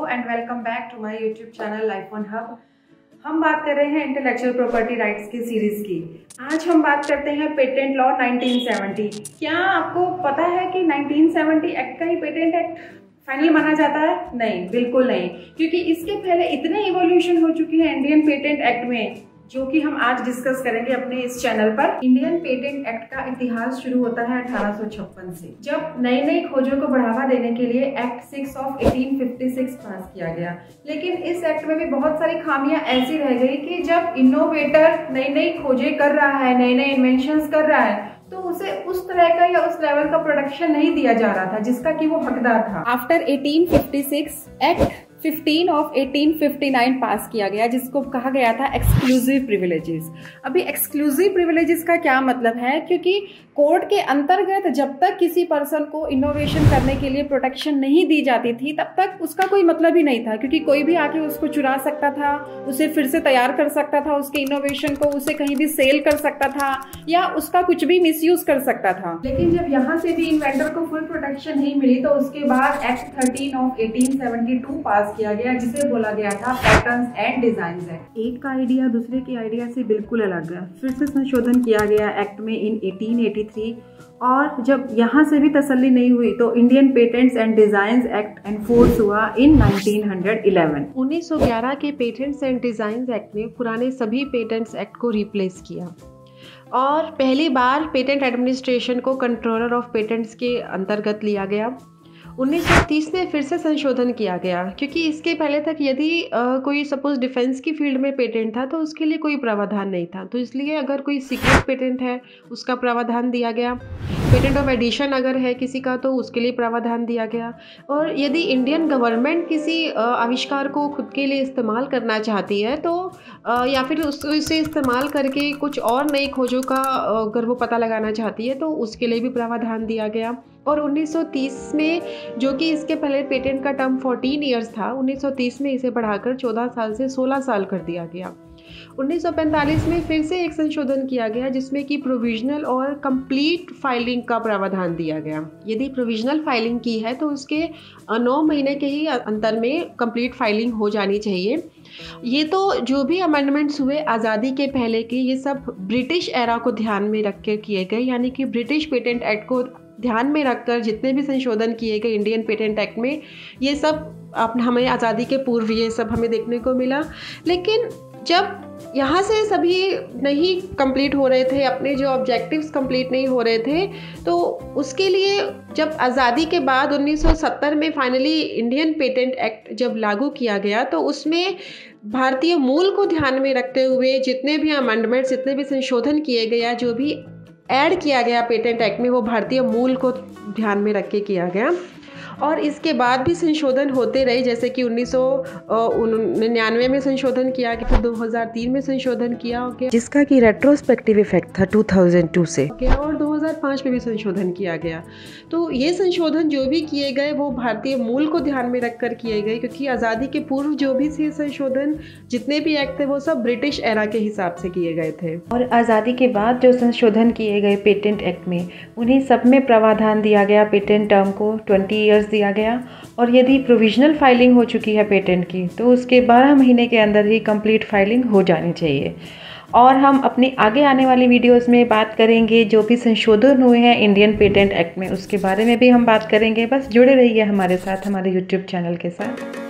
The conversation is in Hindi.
And welcome back to my YouTube channel life on hub. हम बात कर रहे हैं इंटेलेक्चुअल प्रॉपर्टी राइट्स की सीरीज की। आज हम बात करते हैं पेटेंट लॉ 1970। क्या आपको पता है कि 1970 एक्ट का ही पेटेंट एक्ट फाइनल माना जाता है? नहीं, बिल्कुल नहीं, क्योंकि इसके पहले इतने इवोल्यूशन हो चुकी है इंडियन पेटेंट एक्ट में, जो कि हम आज डिस्कस करेंगे अपने इस चैनल पर। इंडियन पेटेंट एक्ट का इतिहास शुरू होता है 1856 से, जब नई नई खोजों को बढ़ावा देने के लिए एक्ट 6 ऑफ 1856 पास किया गया। लेकिन इस एक्ट में भी बहुत सारी खामियां ऐसी रह गई कि जब इनोवेटर नई नई खोजें कर रहा है, नए नए इन्वेंशंस कर रहा है, तो उसे उस तरह का या उस लेवल का प्रोटेक्शन नहीं दिया जा रहा था जिसका कि वो हकदार था। आफ्टर 1856 एक्ट 15 ऑफ 1859 पास किया गया, जिसको कहा गया था एक्सक्लूसिव प्रिविलेजेस। अभी एक्सक्लूसिव प्रिविलेजेस का क्या मतलब है? क्योंकि कोर्ट के अंतर्गत जब तक किसी पर्सन को इनोवेशन करने के लिए प्रोटेक्शन नहीं दी जाती थी, तब तक उसका कोई मतलब ही नहीं था, क्योंकि कोई भी आके उसको चुरा सकता था, उसे फिर से तैयार कर सकता था, उसके इनोवेशन को उसे कहीं भी सेल कर सकता था या उसका कुछ भी मिसयूज कर सकता था। लेकिन जब यहाँ से भी इन्वेंटर को फुल प्रोटेक्शन नहीं मिली, तो उसके बाद एक्ट 13 ऑफ 1872 पास किया गया, जिसे बोला गया था पैटर्न्स एंड डिजाइन्स एक्ट। एक का आइडिया दूसरे के आइडिया से बिल्कुल अलग है। फिर से संशोधन किया गया एक्ट में इन 1883, और जब यहाँ से भी तसल्ली नहीं हुई तो Indian patents and designs act enforce हुआ इन 1911। 1911 के पेटेंट्स एंड डिजाइन्स एक्ट ने पुराने सभी पेटेंट्स एक्ट को रिप्लेस किया और पहली बार पेटेंट एडमिनिस्ट्रेशन को कंट्रोलर ऑफ पेटेंट्स के अंतर्गत लिया गया। 1930 में फिर से संशोधन किया गया, क्योंकि इसके पहले तक यदि कोई सपोज डिफेंस की फील्ड में पेटेंट था तो उसके लिए कोई प्रावधान नहीं था, तो इसलिए अगर कोई सीक्रेट पेटेंट है उसका प्रावधान दिया गया। पेटेंट ऑफ एडिशन अगर है किसी का तो उसके लिए प्रावधान दिया गया। और यदि इंडियन गवर्नमेंट किसी आविष्कार को खुद के लिए इस्तेमाल करना चाहती है तो या फिर उसे इस्तेमाल करके कुछ और नई खोजों का अगर वो पता लगाना चाहती है तो उसके लिए भी प्रावधान दिया गया। और 1930 में, जो कि इसके पहले पेटेंट का टर्म 14 इयर्स था, 1930 में इसे बढ़ाकर 14 साल से 16 साल कर दिया गया। 1945 में फिर से एक संशोधन किया गया, जिसमें कि प्रोविजनल और कंप्लीट फाइलिंग का प्रावधान दिया गया। यदि प्रोविजनल फाइलिंग की है तो उसके 9 महीने के ही अंतर में कंप्लीट फाइलिंग हो जानी चाहिए। ये तो जो भी अमेंडमेंट्स हुए आज़ादी के पहले के, ये सब ब्रिटिश एरा को ध्यान में रख कर किए गए, यानी कि ब्रिटिश पेटेंट एक्ट को ध्यान में रखकर जितने भी संशोधन किए गए इंडियन पेटेंट एक्ट में, ये सब हमें आज़ादी के पूर्व ये सब हमें देखने को मिला। लेकिन जब यहाँ से सभी नहीं कंप्लीट हो रहे थे, अपने जो ऑब्जेक्टिव्स कंप्लीट नहीं हो रहे थे, तो उसके लिए जब आज़ादी के बाद 1970 में फाइनली इंडियन पेटेंट एक्ट जब लागू किया गया, तो उसमें भारतीय मूल को ध्यान में रखते हुए जितने भी अमेंडमेंट्स, जितने भी संशोधन किए गया, जो भी ऐड किया गया पेटेंट एक्ट में, वो भारतीय मूल को ध्यान में रख के किया गया। और इसके बाद भी संशोधन होते रहे, जैसे कि 1999 में संशोधन किया गया, फिर 2003 में संशोधन किया गया, जिसका कि रेट्रोस्पेक्टिव इफेक्ट था 2002 से, और 2005 में भी संशोधन किया गया। तो ये संशोधन जो भी किए गए वो भारतीय मूल को ध्यान में रखकर किए गए, क्योंकि आज़ादी के पूर्व जो भी थे संशोधन, जितने भी एक्ट थे, वो सब ब्रिटिश एरा के हिसाब से किए गए थे। और आज़ादी के बाद जो संशोधन किए गए पेटेंट एक्ट में, उन्हीं सब में प्रावधान दिया गया पेटेंट टर्म को 20 ईयर्स दिया गया। और यदि प्रोविजनल फाइलिंग हो चुकी है पेटेंट की, तो उसके 12 महीने के अंदर ही कंप्लीट फाइलिंग हो जानी चाहिए। और हम अपनी आगे आने वाली वीडियोस में बात करेंगे जो भी संशोधन हुए हैं इंडियन पेटेंट एक्ट में, उसके बारे में भी हम बात करेंगे। बस जुड़े रहिए हमारे साथ, हमारे यूट्यूब चैनल के साथ।